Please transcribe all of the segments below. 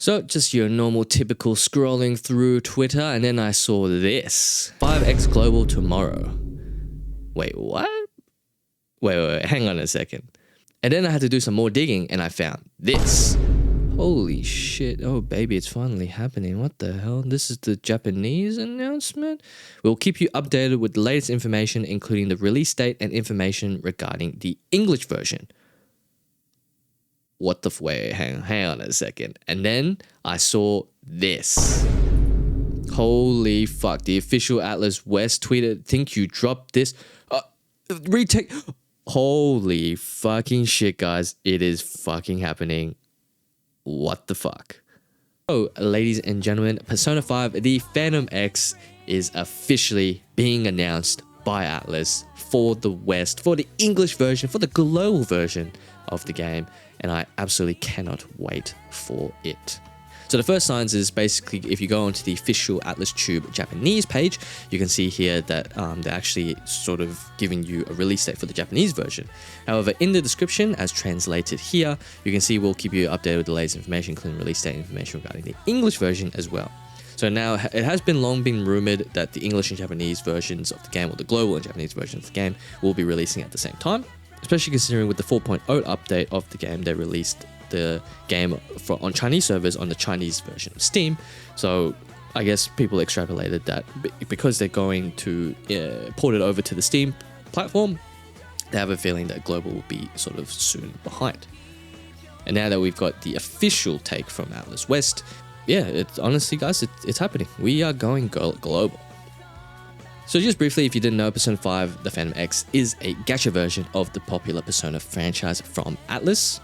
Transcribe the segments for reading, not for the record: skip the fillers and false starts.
So just your normal typical scrolling through Twitter, and then I saw this. 5X Global tomorrow. Wait, what? Wait, hang on a second. And then I had to do some more digging and I found this. Holy shit. Oh baby, it's finally happening. What the hell? This is the Japanese announcement? We'll keep you updated with the latest information, including the release date and information regarding the English version. What the wait, hang on a second. And then I saw this. Holy fuck. The official ATLUS West tweeted, think you dropped this. Retake. Holy fucking shit, guys. It is fucking happening. What the fuck? So, ladies and gentlemen, Persona 5, the Phantom X is officially being announced by ATLUS for the West, for the English version, for the global version of the game. And I absolutely cannot wait for it. So the first signs is basically if you go onto the official ATLUS Tube Japanese page, you can see here that they're actually sort of giving you a release date for the Japanese version. However, in the description, as translated here, you can see we'll keep you updated with the latest information, including release date information regarding the English version as well. So now it has long been rumored that the English and Japanese versions of the game, or the global and Japanese versions of the game, will be releasing at the same time. Especially considering with the 4.0 update of the game, they released the game on Chinese servers on the Chinese version of Steam. So I guess people extrapolated that because they're going to port it over to the Steam platform, they have a feeling that global will be sort of soon behind. And now that we've got the official take from ATLUS West, yeah, it's honestly, guys, it's happening. We are going global. So just briefly, if you didn't know, Persona 5 The Phantom X is a gacha version of the popular Persona franchise from ATLUS.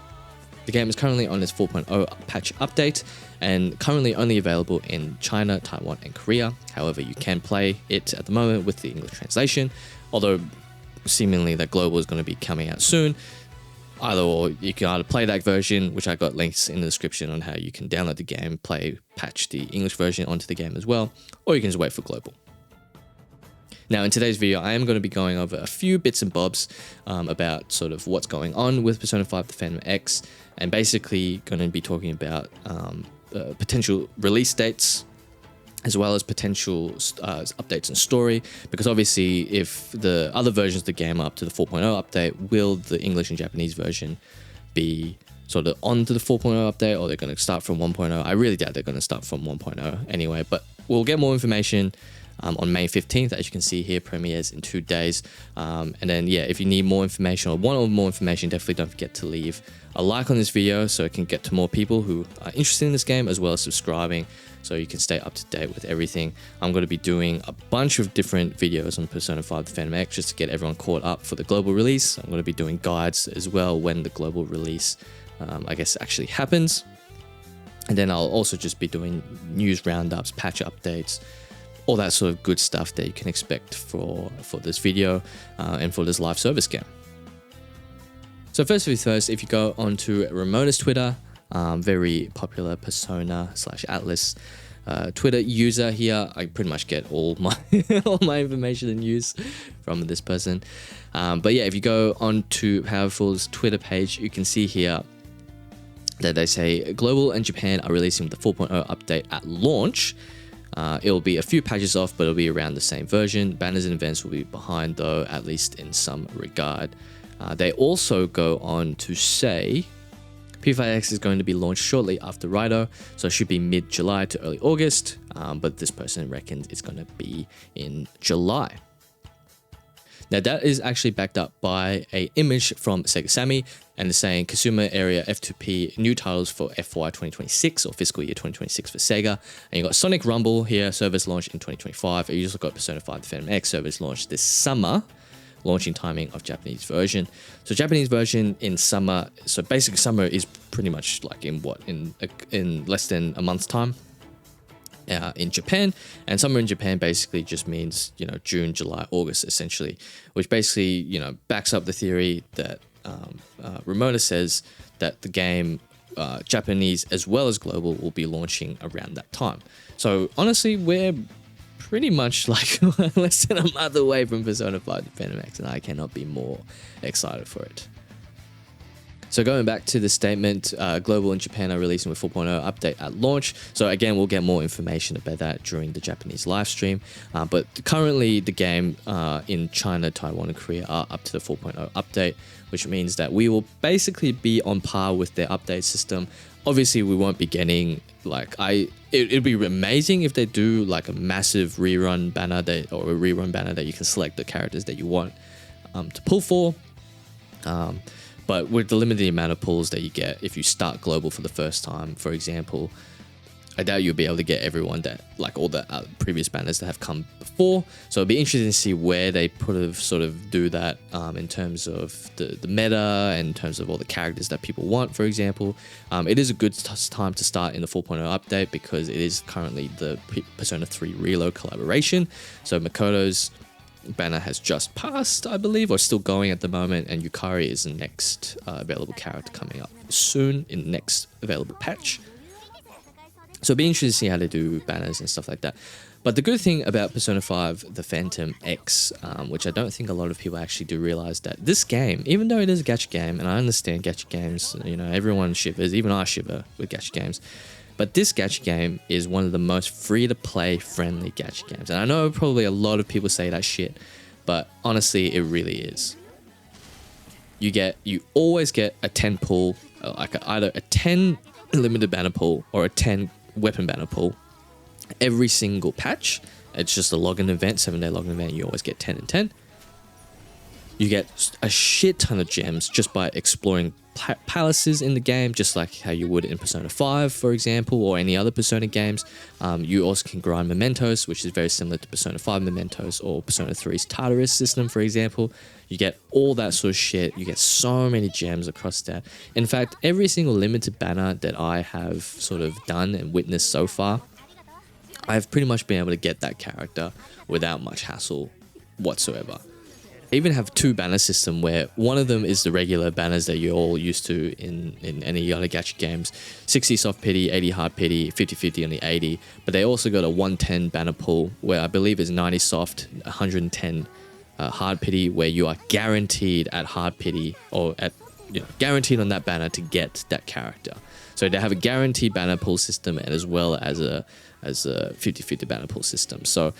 The game is currently on its 4.0 patch update and currently only available in China, Taiwan, and Korea. However, you can play it at the moment with the English translation, although seemingly that global is going to be coming out soon. Either or, you can either play that version, which I got links in the description on how you can download the game, patch the English version onto the game as well, or you can just wait for global. Now, in today's video, I am going to be going over a few bits and bobs about sort of what's going on with Persona 5 The Phantom X, and basically going to be talking about potential release dates, as well as potential updates and story, because obviously if the other versions of the game are up to the 4.0 update, will the English and Japanese version be sort of onto the 4.0 update, or they're going to start from 1.0? I really doubt they're going to start from 1.0 anyway, but we'll get more information on May 15th, as you can see here, premieres in 2 days. And then, yeah, if you need more information or want more information, definitely don't forget to leave a like on this video so it can get to more people who are interested in this game, as well as subscribing so you can stay up to date with everything. I'm going to be doing a bunch of different videos on Persona 5 The Phantom X just to get everyone caught up for the global release. I'm going to be doing guides as well when the global release, I guess, actually happens. And then I'll also just be doing news roundups, patch updates, all that sort of good stuff that you can expect for this video and for this live service game. So first things first, if you go onto Ramona's Twitter, very popular Persona / ATLUS Twitter user here, I pretty much get all my information and news from this person. But yeah, if you go onto Powerful's Twitter page, you can see here that they say Global and Japan are releasing the 4.0 update at launch. It'll be a few patches off, but it'll be around the same version. Banners and events will be behind though, at least in some regard. They also go on to say P5X is going to be launched shortly after Raito, so it should be mid-July to early August, but this person reckons it's going to be in July. Now that is actually backed up by an image from Sega Sammy, and it's saying consumer area F2P new titles for FY 2026 or fiscal year 2026 for Sega. And you got Sonic Rumble here, service launch in 2025. And you also got Persona 5 The Phantom X service launch this summer, launching timing of Japanese version. So Japanese version in summer. So basically summer is pretty much like in less than a month's time. In Japan, and summer in Japan basically just means, you know, June, July, August essentially, which basically, you know, backs up the theory that Ramona says that the game, Japanese as well as global, will be launching around that time. So honestly, we're pretty much like less than a month away from Persona 5 The Phantom X, and I cannot be more excited for it. So going back to the statement, Global and Japan are releasing with 4.0 update at launch. So again, we'll get more information about that during the Japanese live stream. But currently the game in China, Taiwan and Korea are up to the 4.0 update, which means that we will basically be on par with their update system. Obviously, we won't be getting it'd be amazing if they do like a massive rerun banner or a rerun banner that you can select the characters that you want to pull for. But with the limited amount of pulls that you get, if you start global for the first time, for example, I doubt you'll be able to get everyone that, like all the previous banners that have come before. So it'll be interesting to see where they sort of do that in terms of the meta and in terms of all the characters that people want, for example. It is a good time to start in the 4.0 update because it is currently the Persona 3 Reload collaboration. So Makoto's banner has just passed, I believe, or still going at the moment, and Yukari is the next available character coming up soon in the next available patch. So it'll be interesting to see how they do banners and stuff like that. But the good thing about Persona 5, the Phantom X, which I don't think a lot of people actually do realize, that this game, even though it is a gacha game, and I understand gacha games, you know, everyone shivers, even I shiver with gacha games, but this gacha game is one of the most free-to-play friendly gacha games. And I know probably a lot of people say that shit, but honestly, it really is. You always get a 10 pull, like either a 10 limited banner pull or a 10 weapon banner pull every single patch. It's just a login event, 7-day login event. You always get 10 and 10. You get a shit ton of gems just by exploring palaces in the game, just like how you would in Persona 5, for example, or any other Persona games. You also can grind mementos, which is very similar to Persona 5 mementos or Persona 3's Tartarus system, for example. You get all that sort of shit. You get so many gems across that. In fact, every single limited banner that I have sort of done and witnessed so far, I've pretty much been able to get that character without much hassle whatsoever. I even have two banner system where one of them is the regular banners that you're all used to in any other gacha games. 60 soft pity, 80 hard pity, 50-50 on the 80. But they also got a 110 banner pool where I believe is 90 soft, 110 hard pity, where you are guaranteed at hard pity or at guaranteed on that banner to get that character. So they have a guaranteed banner pool system and as well as a 50-50 banner pool system. So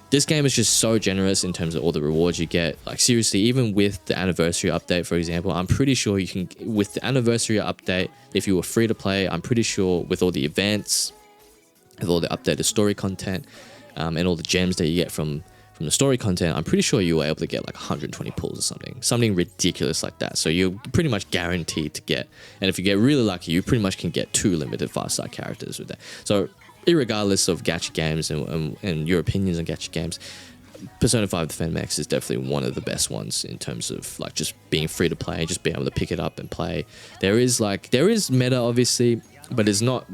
this game is just so generous in terms of all the rewards you get. Like seriously, even with the anniversary update, for example, I'm pretty sure you can, with the anniversary update, if you were free to play, I'm pretty sure with all the events, with all the updated story content, and all the gems that you get from the story content, I'm pretty sure you were able to get like 120 pulls or something ridiculous like that. So you're pretty much guaranteed to get, and if you get really lucky, you pretty much can get 2 limited 5-star characters with that. So irregardless of gacha games and your opinions on gacha games, Persona 5 the Phantom X is definitely one of the best ones in terms of like just being free to play, just being able to pick it up and play. There is meta obviously, but it's not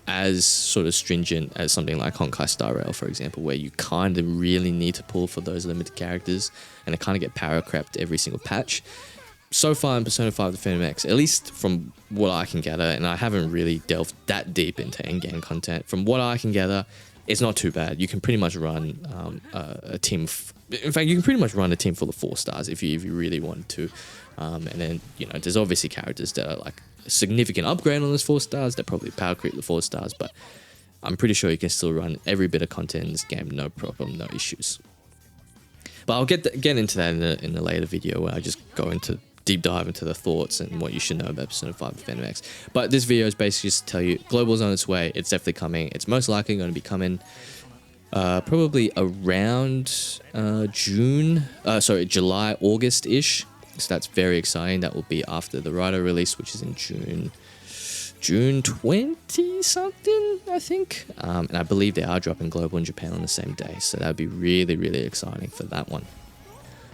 as sort of stringent as something like Honkai Star Rail, for example, where you kind of really need to pull for those limited characters and they kind of get power crept every single patch. So far in Persona 5 the Phantom X, at least from what I can gather, and I haven't really delved that deep into endgame content, from what I can gather, it's not too bad. You can pretty much run a team. In fact, you can pretty much run a team full of 4 stars if you really wanted to. And then there's obviously characters that are like a significant upgrade on those 4 stars. That probably power creep the 4 stars, but I'm pretty sure you can still run every bit of content in this game, no problem, no issues. But I'll get into that in a later video where I just go into deep dive into the thoughts and what you should know about Persona 5 Phantom X. But this video is basically just to tell you Global's on its way. It's definitely coming. It's most likely going to be coming probably around July, August-ish. So that's very exciting. That will be after the Rider release, which is in June 20 something, I think. And I believe they are dropping Global in Japan on the same day. So that would be really, really exciting for that one.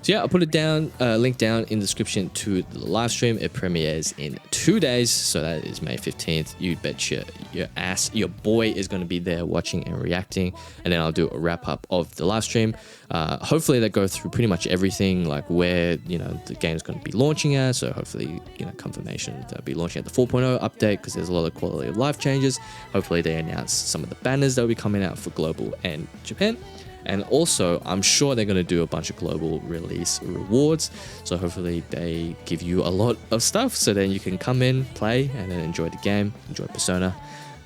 So yeah, I'll put it down, link down in the description to the live stream. It premieres in 2 days, so that is May 15th. You betcha your ass, your boy is going to be there watching and reacting, and then I'll do a wrap up of the live stream. Hopefully they go through pretty much everything, like where the game's going to be launching at. So hopefully confirmation they'll be launching at the 4.0 update because there's a lot of quality of life changes. Hopefully they announce some of the banners that will be coming out for Global and Japan. And also, I'm sure they're going to do a bunch of global release rewards. So hopefully they give you a lot of stuff so then you can come in, play, and then enjoy the game, enjoy Persona,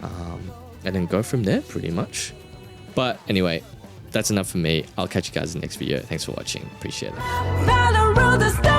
and then go from there pretty much. But anyway, that's enough for me. I'll catch you guys in the next video. Thanks for watching. Appreciate it.